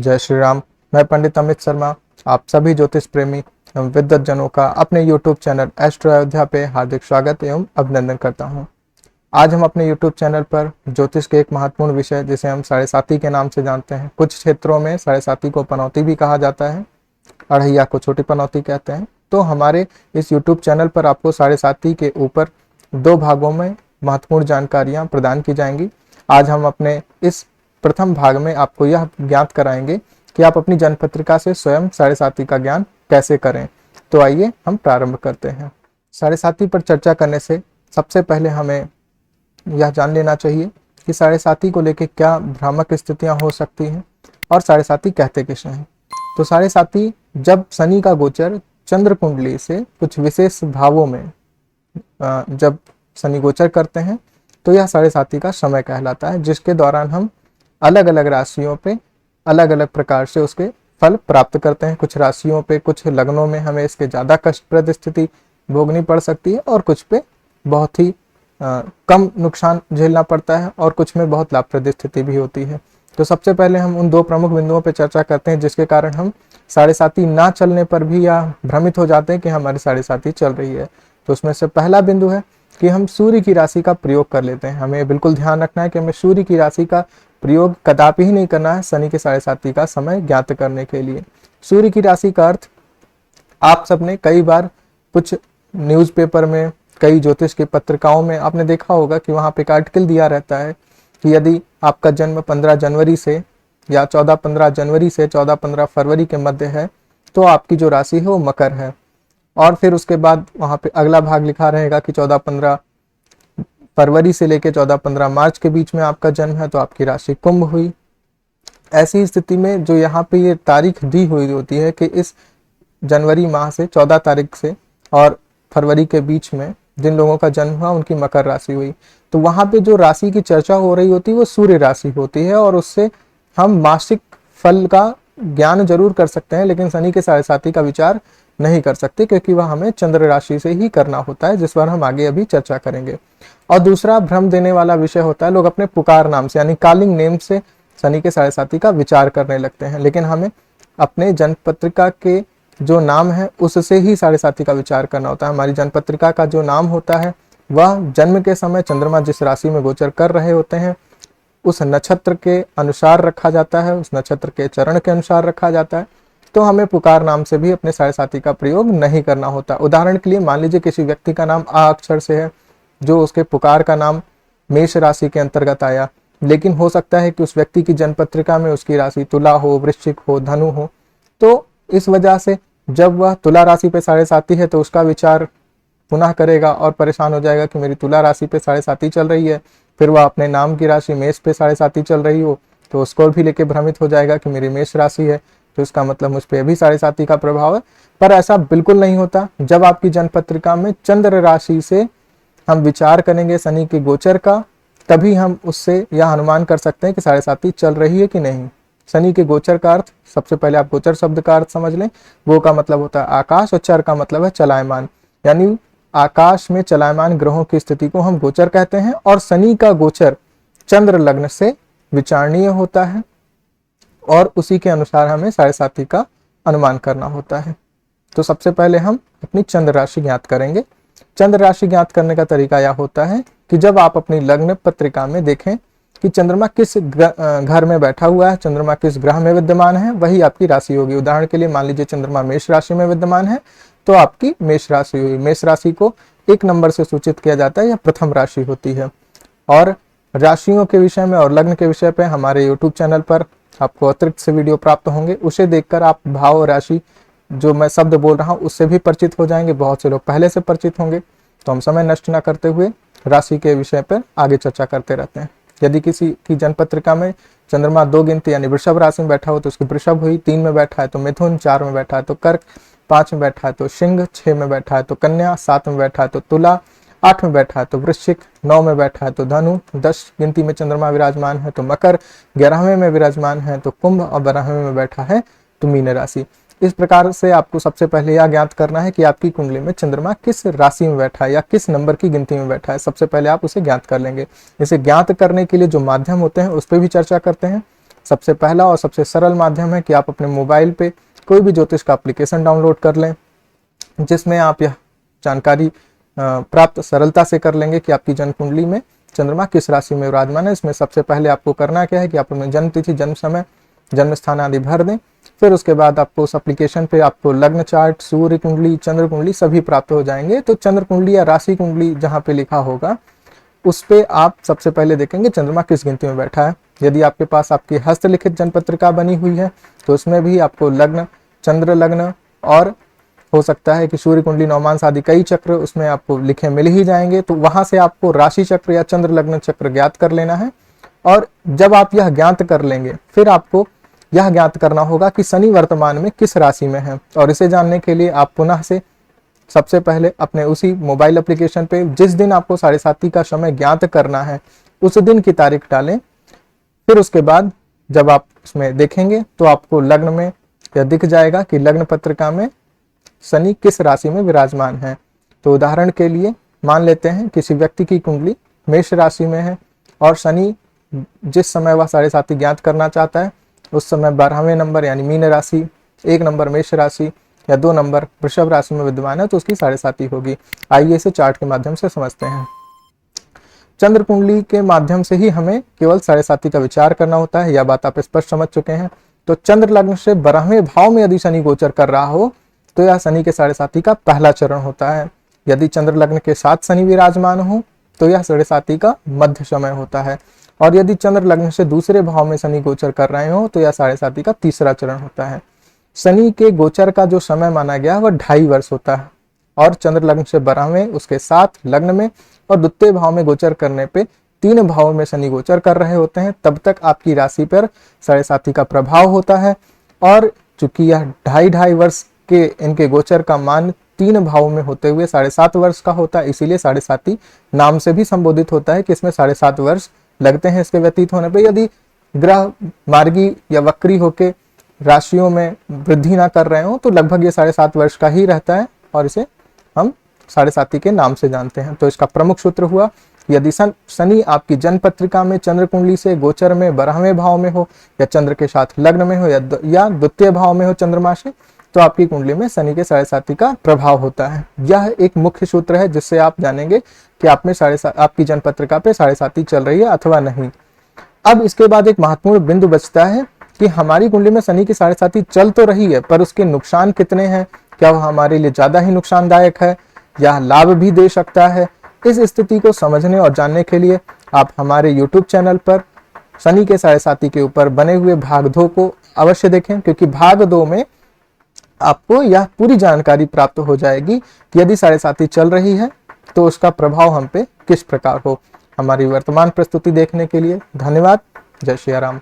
जय श्री राम। मैं पंडित अमित शर्मा आप सभी ज्योतिष प्रेमी एवं विद्वत जनों का अपने YouTube चैनल एस्ट्रो अयोध्या पे हार्दिक स्वागत एवं अभिनंदन करता हूं। आज हम अपने YouTube चैनल पर ज्योतिष के एक महत्वपूर्ण विषय जिसे हम साढ़े साती के नाम से जानते हैं, कुछ क्षेत्रों में साढ़े साती को पनौती भी कहा जाता है, अढ़ैया को छोटी पनौती कहते हैं। तो हमारे इस YouTube चैनल पर आपको साढ़े साती के ऊपर 2 भागों में महत्वपूर्ण जानकारियां प्रदान की जाएंगी। आज हम अपने इस प्रथम भाग में आपको यह ज्ञात कराएंगे कि आप अपनी जन्म पत्रिका से स्वयं साढ़े साती का ज्ञान कैसे करें। तो आइए हम प्रारंभ करते हैं। साढ़े साती पर चर्चा करने से सबसे पहले हमें यह जान लेना चाहिए कि साढ़े साती को लेकर क्या भ्रामक स्थितियां हो सकती हैं और साढ़े साती कहते किसे हैं। तो साढ़े साती जब शनि का गोचर चंद्र कुंडली से कुछ विशेष भावों में जब शनि गोचर करते हैं तो यह साढ़े साती का समय कहलाता है, जिसके दौरान हम अलग अलग राशियों पे अलग अलग प्रकार से उसके फल प्राप्त करते हैं। कुछ राशियों पे, कुछ लग्नों में हमें इसके ज़्यादा कष्टप्रद स्थिति भोगनी पड़ सकती है और कुछ पे बहुत ही कम नुकसान झेलना पड़ता है और कुछ में बहुत लाभप्रद स्थिति भी होती है। तो सबसे पहले हम उन 2 प्रमुख बिंदुओं पर चर्चा करते हैं जिसके कारण हम साढ़े साती ना चलने पर भी या भ्रमित हो जाते हैं कि हमारी साढ़े साती चल रही है। तो उसमें से पहला बिंदु है कि हम सूर्य की राशि का प्रयोग कर लेते हैं। हमें बिल्कुल ध्यान रखना है कि हमें सूर्य की राशि का प्रयोग कदापि ही नहीं करना है शनि के साढ़े साती का समय ज्ञात करने के लिए। सूर्य की राशि का अर्थ आप सबने कई बार कुछ न्यूज़पेपर में, कई ज्योतिष की पत्रिकाओं में आपने देखा होगा कि वहां पे एक आर्टिकल दिया रहता है कि यदि आपका जन्म 15 जनवरी से या 14-15 जनवरी से 14-15 फरवरी के मध्य है तो आपकी जो राशि है वो मकर है। और फिर उसके बाद वहां पे अगला भाग लिखा रहेगा कि 14-15 फरवरी से लेकर 14-15 मार्च के बीच में आपका जन्म है तो आपकी राशि कुंभ हुई। ऐसी स्थिति में जो यहाँ पे ये तारीख दी हुई होती है कि इस जनवरी माह से 14 तारीख से और फरवरी के बीच में जिन लोगों का जन्म हुआ उनकी मकर राशि हुई, तो वहां पे जो राशि की चर्चा हो रही होती है वो सूर्य राशि होती है और उससे हम मासिक फल का ज्ञान जरूर कर सकते हैं, लेकिन शनि के साढ़े साती का विचार नहीं कर सकते क्योंकि वह हमें चंद्र राशि से ही करना होता है, जिस पर हम आगे अभी चर्चा करेंगे। और दूसरा भ्रम देने वाला विषय होता है, लोग अपने पुकार नाम से यानी कॉलिंग नेम से शनि के साढ़े साती का विचार करने लगते हैं, लेकिन हमें अपने जन्म पत्रिका के जो नाम है उससे ही साढ़े साती का विचार करना होता है। हमारी जन्म पत्रिका का जो नाम होता है वह जन्म के समय चंद्रमा जिस राशि में गोचर कर रहे होते हैं उस नक्षत्र के अनुसार रखा जाता है, उस नक्षत्र के चरण के अनुसार रखा जाता है। तो हमें पुकार नाम से भी अपने साढ़े साती का प्रयोग नहीं करना होता। उदाहरण के लिए मान लीजिए किसी व्यक्ति का नाम आ अक्षर से है, जो उसके पुकार का नाम मेष राशि के अंतर्गत आया, लेकिन हो सकता है कि उस व्यक्ति की जन्म पत्रिका में उसकी राशि तुला हो, वृश्चिक हो, धनु हो। तो इस वजह से जब वह तुला राशि पे साढ़े साती है तो उसका विचार पुनः करेगा और परेशान हो जाएगा कि मेरी तुला राशि पे साढ़े साती चल रही है। फिर वह अपने नाम की राशि मेष पे साढ़े साती चल रही हो तो उसको भी लेके भ्रमित हो जाएगा कि मेरी मेष राशि है तो इसका मतलब मुझ पे भी साढ़े साती का प्रभाव है। पर ऐसा बिल्कुल नहीं होता। जब आपकी जन्म पत्रिका में चंद्र राशि से हम विचार करेंगे शनि के गोचर का, तभी हम उससे यह अनुमान कर सकते हैं कि साढ़े साती चल रही है कि नहीं। शनि के गोचर का अर्थ, सबसे पहले आप गोचर शब्द का अर्थ समझ लें। वो का मतलब होता है आकाश और चर का मतलब है चलायमान, यानी आकाश में चलायमान ग्रहों की स्थिति को हम गोचर कहते हैं। और शनि का गोचर चंद्र लग्न से विचारणीय होता है और उसी के अनुसार हमें साढ़े साती का अनुमान करना होता है। तो सबसे पहले हम अपनी चंद्र राशि ज्ञात करेंगे। चंद्र राशि ज्ञात करने का तरीका यह होता है कि जब आप अपनी लग्न पत्रिका में देखें कि चंद्रमा किस घर में बैठा हुआ है, चंद्रमा किस ग्रह में विद्यमान है, वही आपकी राशि होगी। उदाहरण के लिए मान लीजिए चंद्रमा मेष राशि में विद्यमान है तो आपकी मेष राशि हुई। मेष राशि को 1 नंबर से सूचित किया जाता है, यह प्रथम राशि होती है। और राशियों के विषय में और लग्न के विषय पे हमारे YouTube चैनल पर आपको अतिरिक्त से वीडियो प्राप्त होंगे। उसे देखकर आप भाव राशि जो मैं शब्द बोल रहा हूँ उससे भी परिचित हो जाएंगे। बहुत से लोग पहले से परिचित होंगे। तो हम समय नष्ट न करते हुए राशि के विषय पर आगे चर्चा करते रहते हैं। यदि किसी की जन्म पत्रिका में चंद्रमा 2 गिनती यानी वृषभ राशि में बैठा हो तो उसकी वृषभ हुई, 3 में बैठा है तो मिथुन, 4 में बैठा है तो कर्क, 5 में बैठा है तो सिंह, 6 में बैठा है तो कन्या, 7 में बैठा है तो तुला, 8 में बैठा है तो वृश्चिक, 9 में बैठा है तो धनु, 10 गिनती में चंद्रमा विराजमान है तो मकर, 11वें में विराजमान है तो कुंभ और 12वें में बैठा है तो मीन राशि। इस प्रकार से आपको सबसे पहले यह ज्ञात करना है कि आपकी कुंडली में चंद्रमा किस राशि में बैठा है या किस नंबर की गिनती में बैठा है। सबसे पहले आप उसे ज्ञात कर लेंगे। इसे ज्ञात करने के लिए जो माध्यम होते हैं उस पर भी चर्चा करते हैं। सबसे पहला और सबसे सरल माध्यम है कि आप अपने मोबाइल पे कोई भी ज्योतिष का एप्लीकेशन डाउनलोड कर लें, जिसमें आप यह जानकारी प्राप्त सरलता से कर लेंगे कि आपकी जन्म कुंडली में चंद्रमा किस राशि में विराजमान है। इसमें सबसे पहले आपको करना क्या है कि आप अपने जन्म तिथि, जन्म समय, जन्म स्थान आदि भर दें। फिर उसके बाद आपको उस एप्लीकेशन पे आपको लग्न चार्ट, सूर्य कुंडली, चंद्र कुंडली सभी प्राप्त हो जाएंगे। तो चंद्र कुंडली या राशि कुंडली जहाँ पे लिखा होगा उस पे आप सबसे पहले देखेंगे चंद्रमा किस गिनती में बैठा है। यदि आपके पास आपकी हस्तलिखित जन्मपत्रिका बनी हुई है तो उसमें भी आपको लग्न, चंद्र लग्न और हो सकता है कि सूर्य कुंडली, नवमांश आदि कई चक्र उसमें आपको लिखे मिल ही जाएंगे। तो वहां से आपको राशि चक्र या चंद्र लग्न चक्र ज्ञात कर लेना है। और जब आप यह ज्ञात कर लेंगे फिर आपको यह ज्ञात करना होगा कि शनि वर्तमान में किस राशि में है। और इसे जानने के लिए आप पुनः से सबसे पहले अपने उसी मोबाइल एप्लीकेशन पे जिस दिन आपको 7:30 का समय ज्ञात करना है उस दिन की तारीख डालें। फिर उसके बाद जब आप इसमें देखेंगे तो आपको लग्न में यह दिख जाएगा कि लग्न पत्रिका में शनि किस राशि में विराजमान है। तो उदाहरण के लिए मान लेते हैं किसी व्यक्ति की कुंडली मेष राशि में है और शनि जिस समय वह 7:30 ज्ञात करना चाहता है उस समय 12वें नंबर यानी मीन राशि, 1 नंबर मेष राशि या 2 नंबर वृषभ राशि में विद्यमान है, तो उसकी 7:30 होगी। आइए इसे चार्ट के माध्यम से समझते हैं। चंद्र कुंडली के माध्यम से ही हमें केवल 7:30 का विचार करना होता है, यह बात आप स्पष्ट समझ चुके हैं। तो चंद्र लग्न से 12वें भाव में यदि शनि गोचर कर रहा हो तो यह शनि के 7:30 का पहला चरण होता है। यदि चंद्र लग्न के साथ शनि विराजमान हो तो यह 7:30 का मध्य समय होता है। और यदि चंद्र लग्न से दूसरे भाव में शनि गोचर कर रहे हो तो यह 7:30 का तीसरा चरण होता है। शनि के गोचर का जो समय माना गया वह 2.5 वर्ष होता है। और चंद्र लग्न से 12वें उसके साथ लग्न में और द्वितीय भाव में गोचर करने पे 3 भावों में शनि गोचर कर रहे होते हैं, तब तक आपकी राशि पर 7:30 का प्रभाव होता है। और चूंकि यह 2.5 वर्ष के इनके गोचर का मान 3 भावों में होते हुए 7.5 वर्ष का होता है, इसीलिए 7:30 नाम से भी संबोधित होता है कि इसमें 7.5 वर्ष लगते हैं इसके व्यतीत होने पे। यदि ग्रह मार्गी या वक्री होके राशियों में वृद्धि ना कर रहे हो तो लगभग ये 7.5 वर्ष का ही रहता है और इसे हम 7:30 के नाम से जानते हैं। तो इसका प्रमुख सूत्र हुआ यदि शनि आपकी जन्म पत्रिका में चंद्र कुंडली से गोचर में 12वें भाव में हो या चंद्र के साथ लग्न में हो या द्वितीय भाव में हो चंद्रमा से, तो आपकी कुंडली में शनि के 7:30 का प्रभाव होता है। यह एक मुख्य सूत्र है जिससे आप जानेंगे कि आप में आपकी जन्म पत्रिका पे 7:30 चल रही है अथवा नहीं। अब इसके बाद एक महत्वपूर्ण बिंदु बचता है कि हमारी कुंडली में शनि की 7:30 चल तो रही है पर उसके नुकसान कितने हैं, क्या वह हमारे लिए ज्यादा ही नुकसानदायक है या लाभ भी दे सकता है। इस स्थिति को समझने और जानने के लिए आप हमारे YouTube चैनल पर शनि के 7:30 के ऊपर बने हुए भाग 2 को अवश्य देखें, क्योंकि भाग 2 में आपको यह पूरी जानकारी प्राप्त हो जाएगी कि यदि 7:30 चल रही है तो उसका प्रभाव हम पे किस प्रकार हो। हमारी वर्तमान प्रस्तुति देखने के लिए धन्यवाद। जय श्री राम।